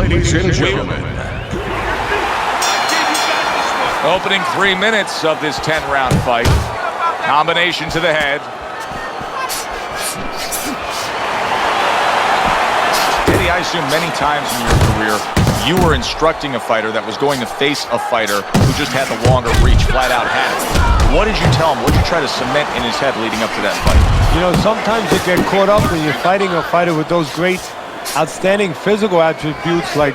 Ladies and gentlemen. Opening 3 minutes of this 10-round fight. Combination to the head. Eddie, I assume many times in your career, you were instructing a fighter that was going to face a fighter who just had the longer reach, flat out had it. What did you tell him? What did you try to cement in his head leading up to that fight? You know, sometimes you get caught up when you're fighting a fighter with those great, outstanding physical attributes like...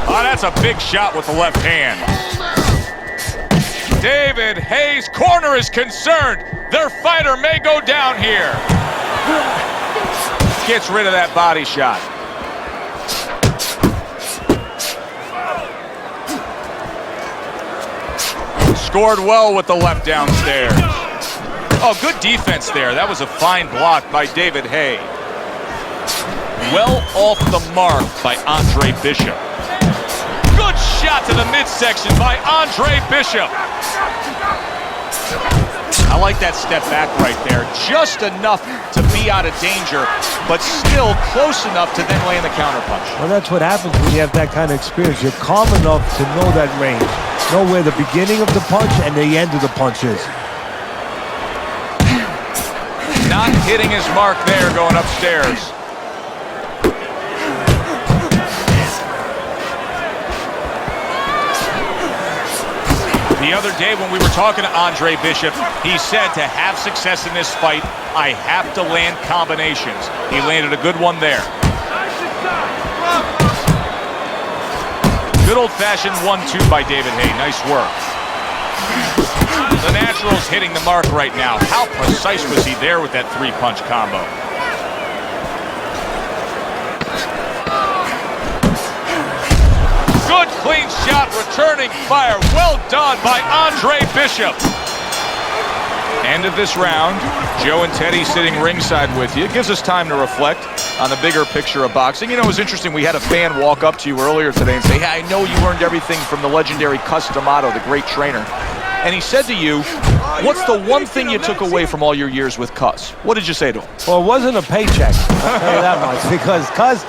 Oh, that's a big shot with the left hand. David Haye's corner is concerned. Their fighter may go down here. Gets rid of that body shot. Scored well with the left downstairs. Oh, good defense there. That was a fine block by David Haye. Well off the mark by Andre Bishop. Good shot to the midsection by Andre Bishop. I like that step back right there. Just enough to be out of danger, but still close enough to then land the counterpunch. Well, that's what happens when you have that kind of experience. You're calm enough to know that range. Know where the beginning of the punch and the end of the punch is. Not hitting his mark there going upstairs. The other day when we were talking to Andre Bishop, he said to have success in this fight, I have to land combinations. He landed a good one there. Good old-fashioned 1-2 by David Haye. Nice work. The Natural's hitting the mark right now. How precise was he there with that three-punch combo? Good clean shot, returning fire. Well done by Andre Bishop. End of this round. Joe and Teddy sitting ringside with you. It gives us time to reflect on the bigger picture of boxing. You know, it was interesting. We had a fan walk up to you earlier today and say, hey, I know you learned everything from the legendary Cus D'Amato, the great trainer. And he said to you, what's the one thing you took away from all your years with Cus? What did you say to him? Well, it wasn't a paycheck, I'll tell you that much, because Cus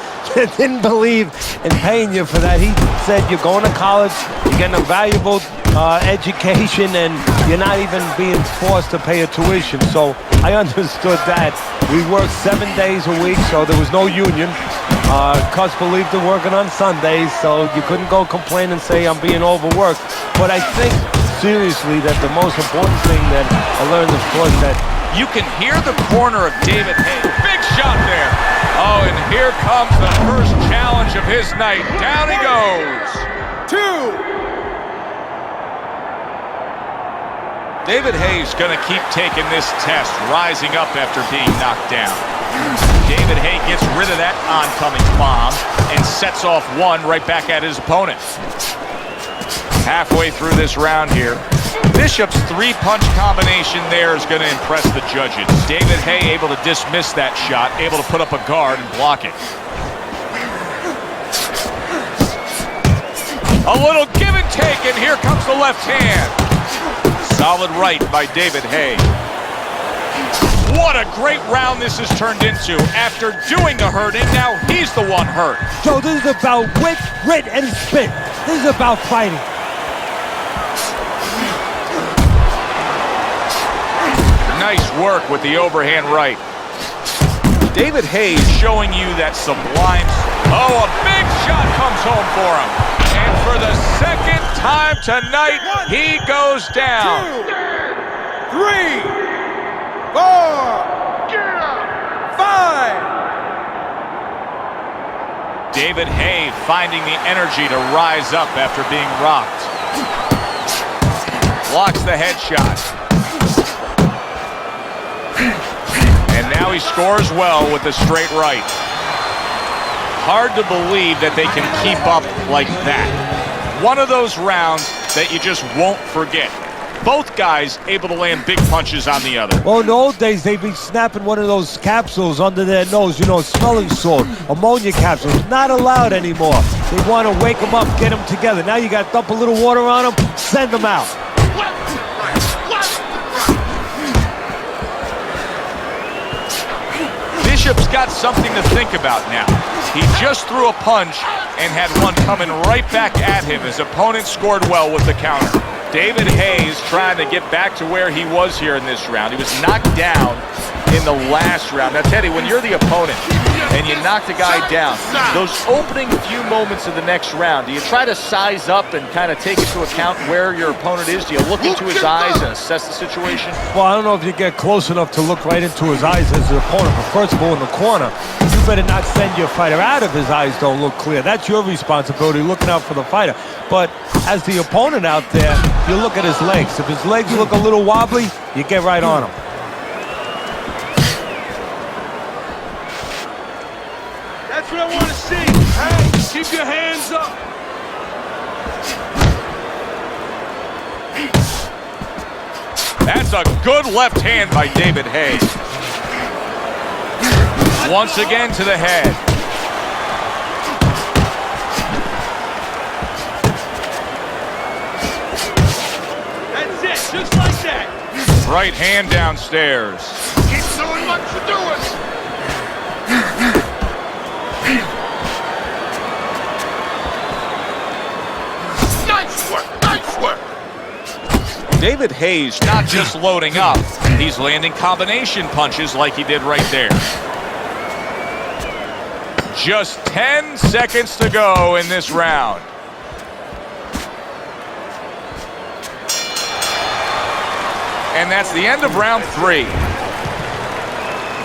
didn't believe in paying you for that. He said you're going to college, you're getting a valuable education, and you're not even being forced to pay a tuition. So I understood that. We worked 7 days a week, so there was no union. Cus believed in working on Sundays, so you couldn't go complain and say I'm being overworked. But I think, seriously, that the most important thing that I learned, of course, that you can hear the corner of David Haye. Big shot there. Oh, and here comes the first challenge of his night. Down he goes. 2. David Haye's going to keep taking this test, rising up after being knocked down. David Haye gets rid of that oncoming bomb and sets off one right back at his opponent. Halfway through this round here, Bishop's three-punch combination there is going to impress the judges. David Haye able to dismiss that shot, able to put up a guard and block it. A little give and take, and here comes the left hand. Solid right by David Haye. What a great round this has turned into. After doing the hurting, now he's the one hurt. Joe, this is about wit, grit, and spit. This is about fighting. Nice work with the overhand right. David Haye showing you that sublime... Oh, a big shot comes home for him. And for the second time tonight, he goes down. 2, 3, 4, 5. David Haye finding the energy to rise up after being rocked. Blocks the headshot. And now he scores well with the straight right. Hard to believe that they can keep up like that. One of those rounds that you just won't forget. Both guys able to land big punches on the other. Well, in the old days, they'd be snapping one of those capsules under their nose, you know, smelling salt, ammonia capsules. Not allowed anymore. They want to wake them up, get them together. Now you got to dump a little water on them, send them out. Bishop's got something to think about now. He just threw a punch and had one coming right back at him. His opponent scored well with the counter. David Hayes trying to get back to where he was here in this round. He was knocked down in the last round. Now, Teddy, when you're the opponent and you knock the guy down, those opening few moments of the next round, do you try to size up and kind of take into account where your opponent is? Do you look into his eyes and assess the situation? Well, I don't know if you get close enough to look right into his eyes as the opponent, but first of all, in the corner, you better not send your fighter out if his eyes don't look clear. That's your responsibility, looking out for the fighter. But as the opponent out there, you look at his legs. If his legs look a little wobbly, you get right on him. That's what I want to see. Hey, keep your hands up. That's a good left hand by David Hayes. Once again to the head. That's it, just like that. Right hand downstairs. Keep doing what you're doing. Nice work, nice work. David Hayes not just loading up, he's landing combination punches like he did right there. Just 10 seconds to go in this round. And that's the end of round 3.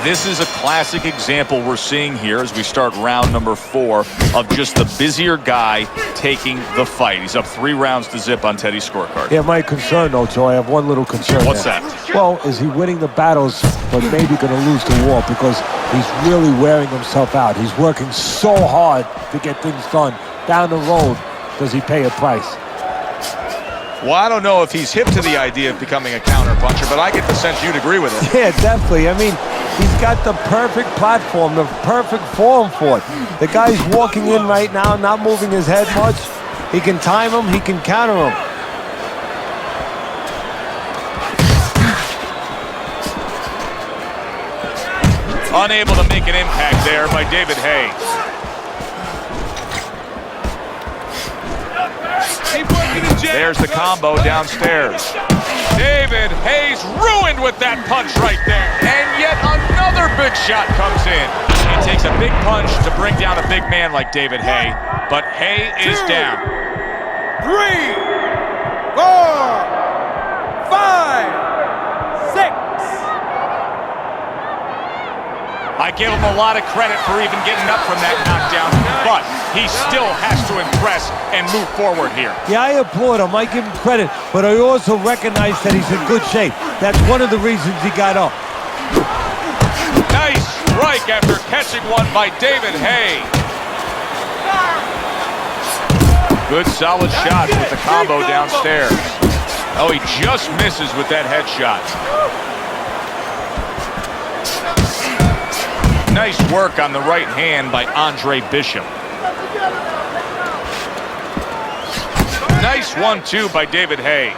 This is a classic example we're seeing here as we start round number 4 of just the busier guy taking the fight. He's up 3 rounds to zip on Teddy's scorecard. Yeah, my concern, though, Joe, I have one little concern. What's there. that? Well, is he winning the battles, but maybe going to lose the war because he's really wearing himself out. He's working so hard to get things done. Down the road, does he pay a price? Well, I don't know if he's hip to the idea of becoming a counterpuncher, but I get the sense you'd agree with it. Yeah, definitely. I mean, he's got the perfect platform, the perfect form for it. The guy's walking in right now, not moving his head much. He can time him, he can counter him. Unable to make an impact there by David Hayes. Keep working the jab. There's the combo downstairs. David Hayes ruined with that punch right there. And yet another big shot comes in. It takes a big punch to bring down a big man like David Hay, but Hay is down. 3, 4, 5, 6. I give him a lot of credit for even getting up from that knockdown, but he still has to impress and move forward here. Yeah, I applaud him. I give him credit, but I also recognize that he's in good shape. That's one of the reasons he got up. Nice strike after catching one by David Hay. Good solid shot with the combo downstairs. Oh, he just misses with that headshot. Nice work on the right hand by Andre Bishop. Nice 1-2 by David Hay.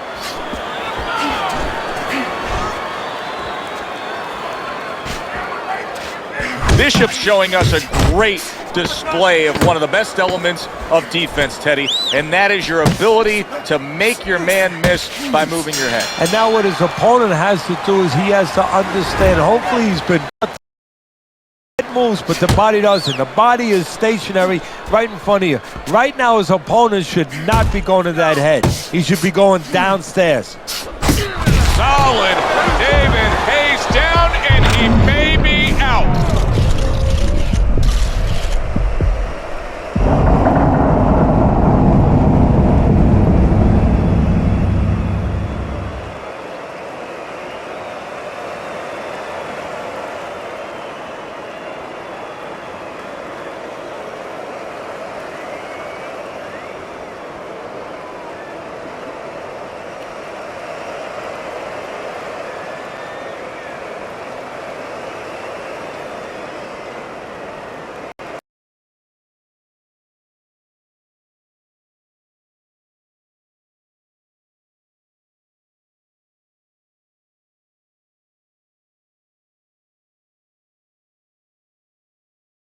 Bishop's showing us a great display of one of the best elements of defense, Teddy, and that is your ability to make your man miss by moving your head. And now what his opponent has to do is he has to understand, hopefully he's been moves, but the body doesn't. The body is stationary right in front of you. Right now, his opponent should not be going to that head. He should be going downstairs. Solid. David Hayes down, and he